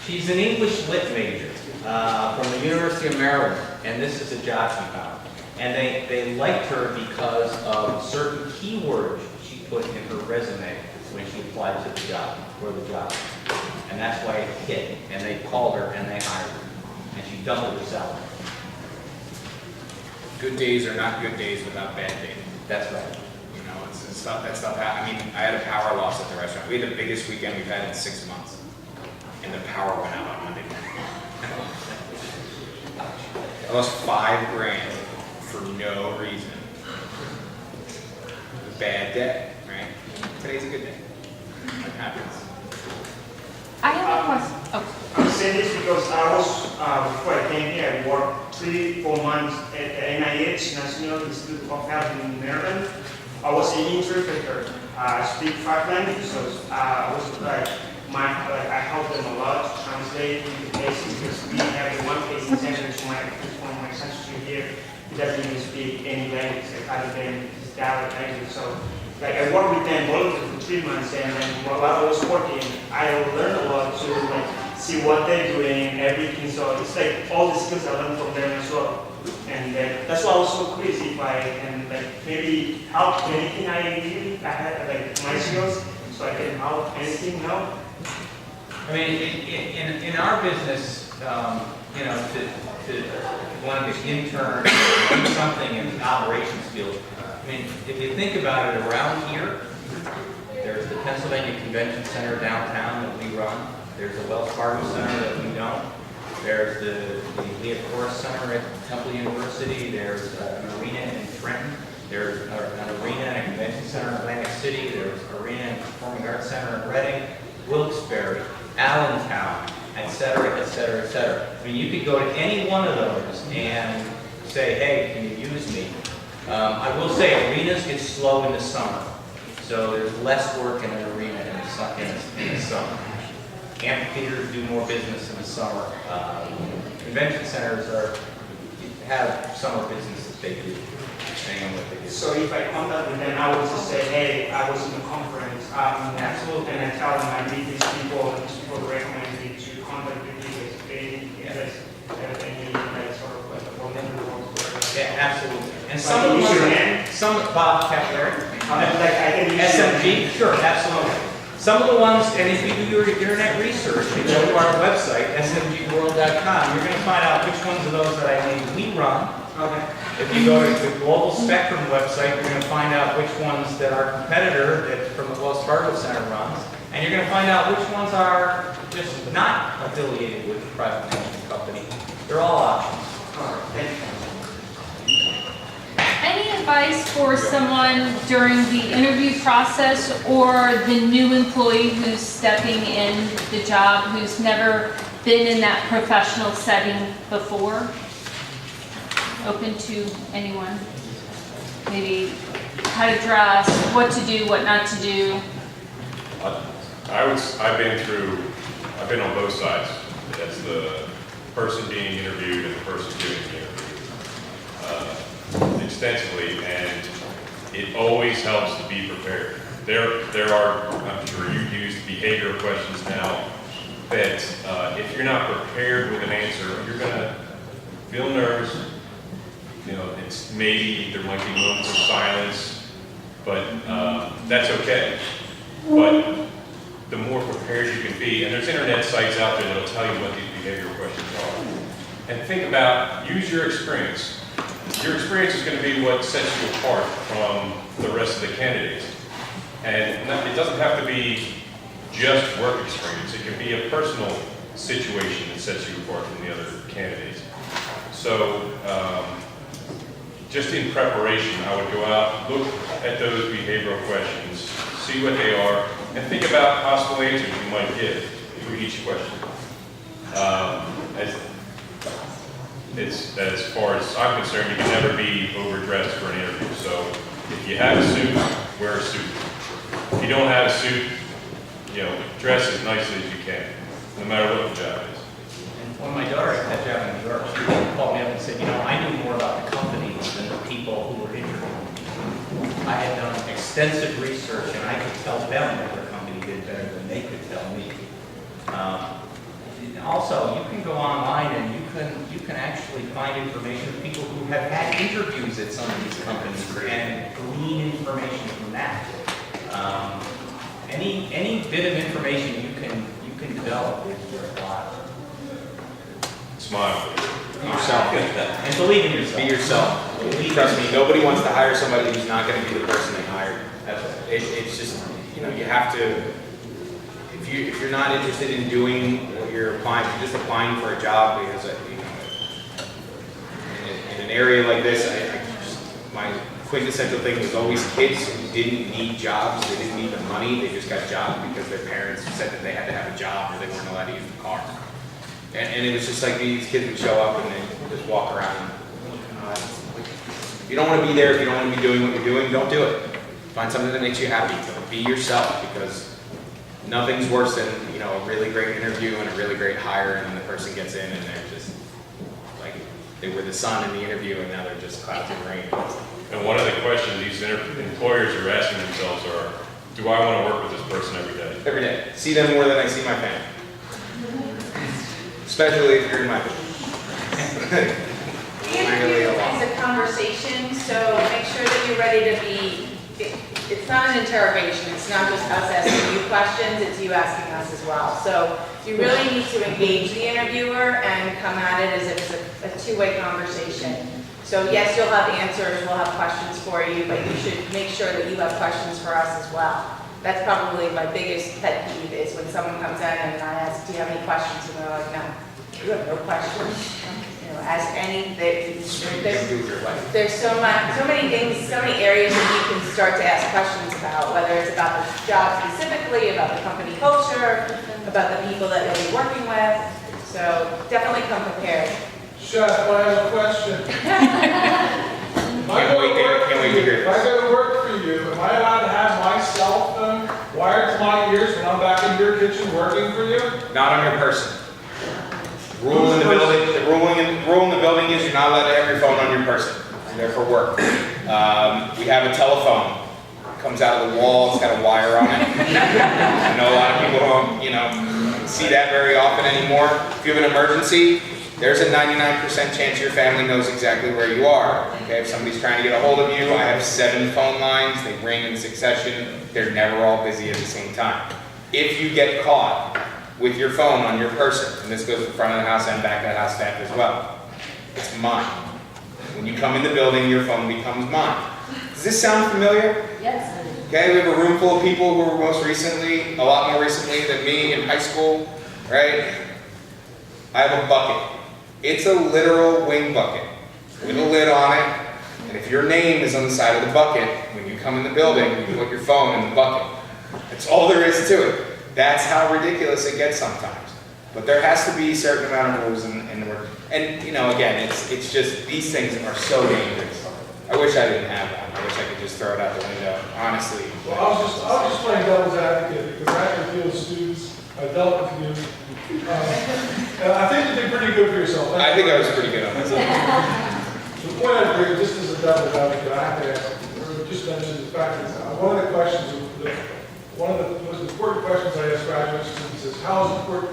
She's an English lit major from the University of Maryland, and this is a job she found. And they liked her because of certain keywords she put in her resume when she applied to the job, for the job. And that's why it hit. And they called her and they hired her. And she doubled her salary. Good days are not good days without bad days. That's right. You know, it's stuff that stuff happens. I mean, I had a power loss at the restaurant. We had the biggest weekend we've had in 6 months. And the power went out on Monday morning. I lost $5,000 for no reason. A bad day, right? Today's a good day. It happens. I have a question. Oh. I'm saying this because I was, before I came here, I worked 3-4 months at NIH, National Institute of Health in Maryland. I was an interpreter. I speak 5 languages, so I was I helped them a lot to translate into cases because we have one case in center from my country here. He doesn't even speak any language other than his dialect language. So I worked with them volunteer for 3 months, and then while I was working, I learned a lot to see what they're doing, everything. So it's like all the skills I learned from them as well. And that's why I was so crazy if I can maybe help anything I had my skills, so I can help anything now. I mean, in our business, you know, to one of the interns do something in the operations field, I mean, if you think about it around here, there's the Pennsylvania Convention Center downtown that we run. There's the Wells Fargo Center that we don't. There's the Leah Forest Center at Temple University. There's an arena in Trenton. There's an arena and a convention center in Atlantic City. There's an arena and performing arts center in Reading, Wilkes-Barre, Allentown, et cetera, et cetera, et cetera. I mean, you could go to any one of those and say, hey, can you use me? I will say arenas get slow in the summer. So there's less work in an arena in the summer. Amphitheaters do more business in the summer. Convention centers have summer business that they do, depending on what they do. So if I contact with them, I would just say, hey, I was in the conference. Absolutely. And I tell them I meet these people recommend me to contact with you guys. You guys have any like sort of like a phone number or whatever. Yeah, absolutely. And So I can use your name? Bob Kepler. Like I can use your name. SMG, sure, absolutely. Some of the ones, and if you do your internet research, you go to our website, smgworld.com, you're going to find out which ones of those that I named we run. Okay. If you go to the Global Spectrum website, you're going to find out which ones that our competitor that from the Wells Fargo Center runs, and you're going to find out which ones are just not affiliated with the private management company. They're all options. All right. Thank you. Any advice for someone during the interview process or the new employee who's stepping in the job, who's never been in that professional setting before? Open to anyone. Maybe how to dress, what to do, what not to do. I've been on both sides. That's the person being interviewed and the person doing the interview extensively, and it always helps to be prepared. There are, I'm sure you've used behavioral questions now, that if you're not prepared with an answer, you're going to feel nervous. You know, it's maybe there might be moments of silence, but that's okay. But the more prepared you can be, and there's internet sites out there that'll tell you what these behavioral questions are. And think about, use your experience. Your experience is going to be what sets you apart from the rest of the candidates. And it doesn't have to be just work experience. It can be a personal situation that sets you apart from the other candidates. So, just in preparation, I would go out, look at those behavioral questions, see what they are, and think about possible answers you might give to each question. As far as I'm concerned, you can never be overdressed for an interview. So if you have a suit, wear a suit. If you don't have a suit, you know, dress as nicely as you can, no matter what the job is. And when my daughter had that job in New York, she called me up and said, you know, I knew more about the companies than the people who were interviewing. I had done extensive research, and I could tell them what their company did better than they could tell me. Also, you can go online and you can actually find information of people who have had interviews at some of these companies and glean information from that. Any bit of information you can develop is worthwhile. Smile. Be yourself. And believe in yourself. Be yourself. Trust me, nobody wants to hire somebody who's not going to be the person they hired. It's just, you know, you have to, if you're not interested in doing what you're applying, if you're just applying for a job because, you know, in an area like this, my quintessential thing was always kids who didn't need jobs, they didn't need the money, they just got jobs because their parents said that they had to have a job or they weren't allowed to use the car. And it was just like these kids would show up and they just walk around. If you don't want to be there, if you don't want to be doing what you're doing, don't do it. Find something that makes you happy. Be yourself, because nothing's worse than, you know, a really great interview and a really great hire, and then the person gets in and they're just like they were the sun in the interview and now they're just clouds of rain. And one of the questions these employers are asking themselves are, do I want to work with this person every day? Every day. See them more than I see my family. Especially if you're in my business. The interview is a conversation, so make sure that you're ready to be, it's not an interrogation, it's not just us asking you questions, it's you asking us as well. So So you really need to engage the interviewer and come at it as if it's a two-way conversation. So yes, you'll have answers, we'll have questions for you, but you should make sure that you have questions for us as well. That's probably my biggest pet peeve is when someone comes in and I ask, do you have any questions? And they're like, no, you have no questions. You know, ask any, there's so many things, so many areas that you can start to ask questions about, whether it's about the job specifically, about the company culture, about the people that you'll be working with. So definitely come prepared. Chef, I have a question. Can't wait to hear If I this. go to work for you, am I allowed to have my cell phone wired to my ears when I'm back in your kitchen working for you? Not on your person. Rule in the building, the rule in the building is you're not allowed to have your phone on your person. It's there for work. We have a telephone. It comes out of the wall, it's got a wire on it. I know a lot of people don't, see that very often anymore. If you have an emergency, there's a 99% chance your family knows exactly where you are. Okay, if somebody's trying to get a hold of you, I have 7 phone lines, they ring in succession, they're never all busy at the same time. If you get caught with your phone on your person, and this goes in front of the house and back of the house staff as well, it's mine. When you come in the building, your phone becomes mine. Does this sound familiar? Yes. Okay, we have a room full of people who were a lot more recently than me in high school, right? I have a bucket. It's a literal wing bucket with a lid on it, and if your name is on the side of the bucket, when you come in the building, you put your phone in the bucket. That's all there is to it. That's how ridiculous it gets sometimes. But there has to be a certain amount of rules in the work. And, again, it's just, these things are so dangerous. I wish I didn't have one. I wish I could just throw it out the window, honestly. Well, I was just playing devil's advocate because I actually feel students, I dealt with you. And I think you did pretty good for yourself. I think I was pretty good on this. The point I agree, just as a devil's advocate, I have to ask, or just mention the fact that one of the questions, one of the most important questions I ask graduate students is how important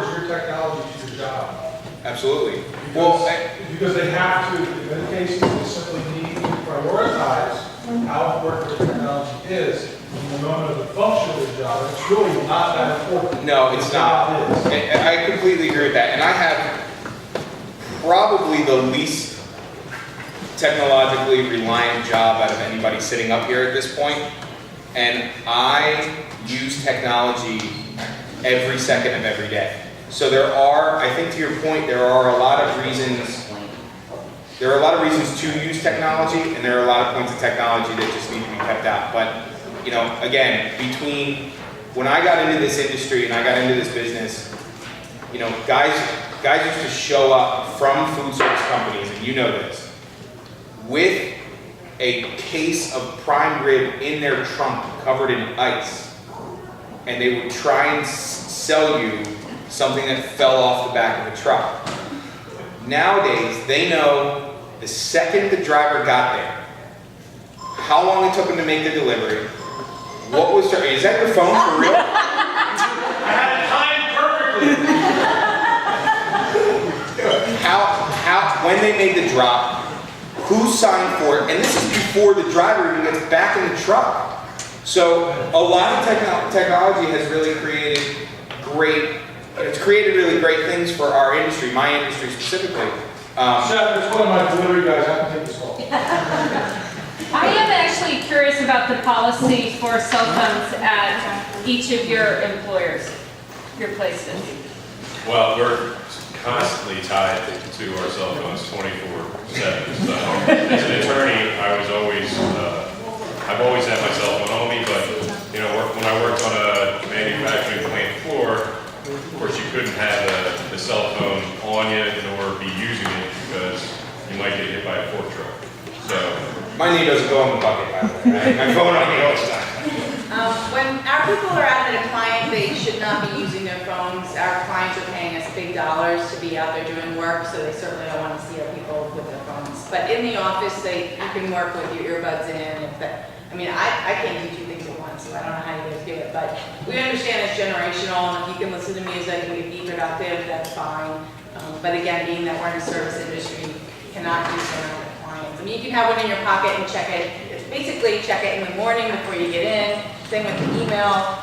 is your technology to your job? Absolutely. Because they have to, in many cases, they simply need to prioritize how important their technology is in the moment of the function of the job. It's really not that important. No, it's not. And I completely agree with that. And I have probably the least technologically reliant job out of anybody sitting up here at this point. And I use technology every second of every day. So there are, I think to your point, there are a lot of reasons to use technology, and there are a lot of points of technology that just need to be kept out. But, again, between when I got into this industry and I got into this business, guys used to show up from food service companies, and you know this, with a case of prime rib in their trunk covered in ice, and they would try and sell you something that fell off the back of the truck. Nowadays, they know the second the driver got there, how long it took him to make the delivery, is that your phone for real? I had it timed perfectly. When they made the drop, who signed for it, and this is before the driver even gets back in the truck. So a lot of technology has really created really great things for our industry, my industry specifically. Chef, it's one of my delivery guys. I can take this call. I am actually curious about the policy for cell phones at each of your employers, your places. Well, we're constantly tied to our cell phones 24/7. So as an attorney, I've always had my cell phone on me, but when I worked on a manufacturing plant floor, of course you couldn't have the cell phone on you nor be using it because you might get hit by a fork truck. So my knee doesn't go in the bucket, by the way. Right? My phone on me all the time. When our people are out at a client, they should not be using their phones. Our clients are paying us big dollars to be out there doing work, so they certainly don't want to see our people with their phones. But in the office, you can work with your earbuds in. I can't do 2 things at once, so I don't know how you guys do it. But we understand it's generational, and if you can listen to music and be productive, that's fine. But again, being that we're in the service industry, you cannot use them around the clients. You can have one in your pocket and check it. It's basically check it in the morning before you get in. Same with the email.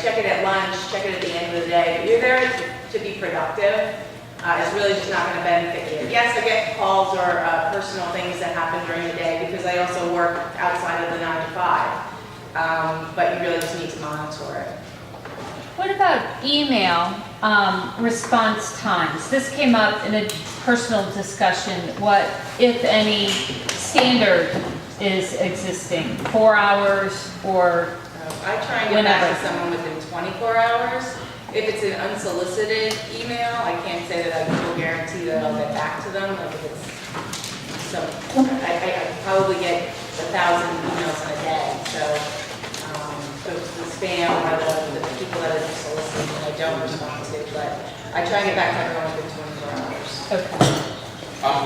check it at lunch, check it at the end of the day, but you're there to be productive. It's really just not gonna benefit you. Yes, I get calls or personal things that happen during the day because I also work outside of the 9 to 5. But you really just need to monitor it. What about email response times? This came up in a personal discussion. What, if any, standard is existing? 4 hours or I try and get back whenever? to someone within 24 hours. If it's an unsolicited email, I can't say that I will guarantee that I'll get back to them. Like if it's some, I probably get 1,000 emails in a day. So the spam or the people that are soliciting that I don't respond to, but I try and get back to everyone within 24 hours. Okay. I'm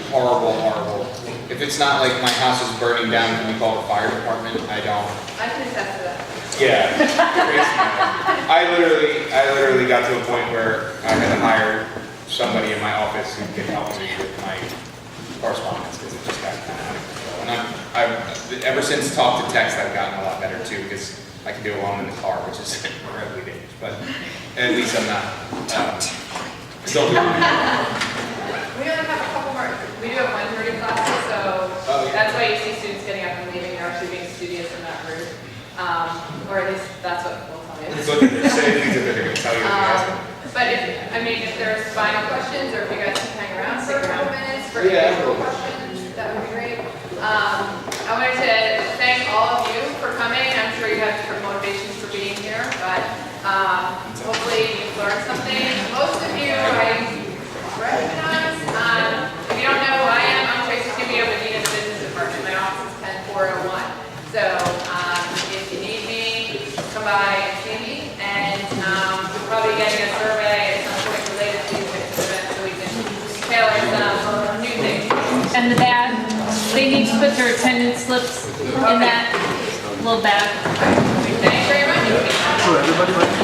horrible. If it's not like my house is burning down, can we call the fire department? I don't. I can attest to that. Yeah, crazy. I literally got to a point where I had to hire somebody in my office who could help me with my correspondence because it just got kind of out of control. And I've ever since talk to text, I've gotten a lot better too because I can do it while I'm in the car, which is incredibly dangerous. But at least I'm not still doing it. We only have a couple more, we do have 1:30 classes, so that's why you see students getting up and leaving, they're actually being studious in that route. Or at least that's what we'll tell you. Say things that they're going to tell you. But if there's final questions, or if you guys can hang around, stick around minutes for individual questions, that would be great. I wanted to thank all of you for coming. I'm sure you have different motivations for being here, but hopefully you've learned something. Most of you I recognize. If you don't know who I am, I'm Tracy Scubio with the Business Department. My office is 10401. So if you need me, come by and see me. And we're probably getting a survey at some point related to these types of events so we can tailor some new things. And the bag, they need to put their attendance slips in that little bag. Thanks very much. Everybody.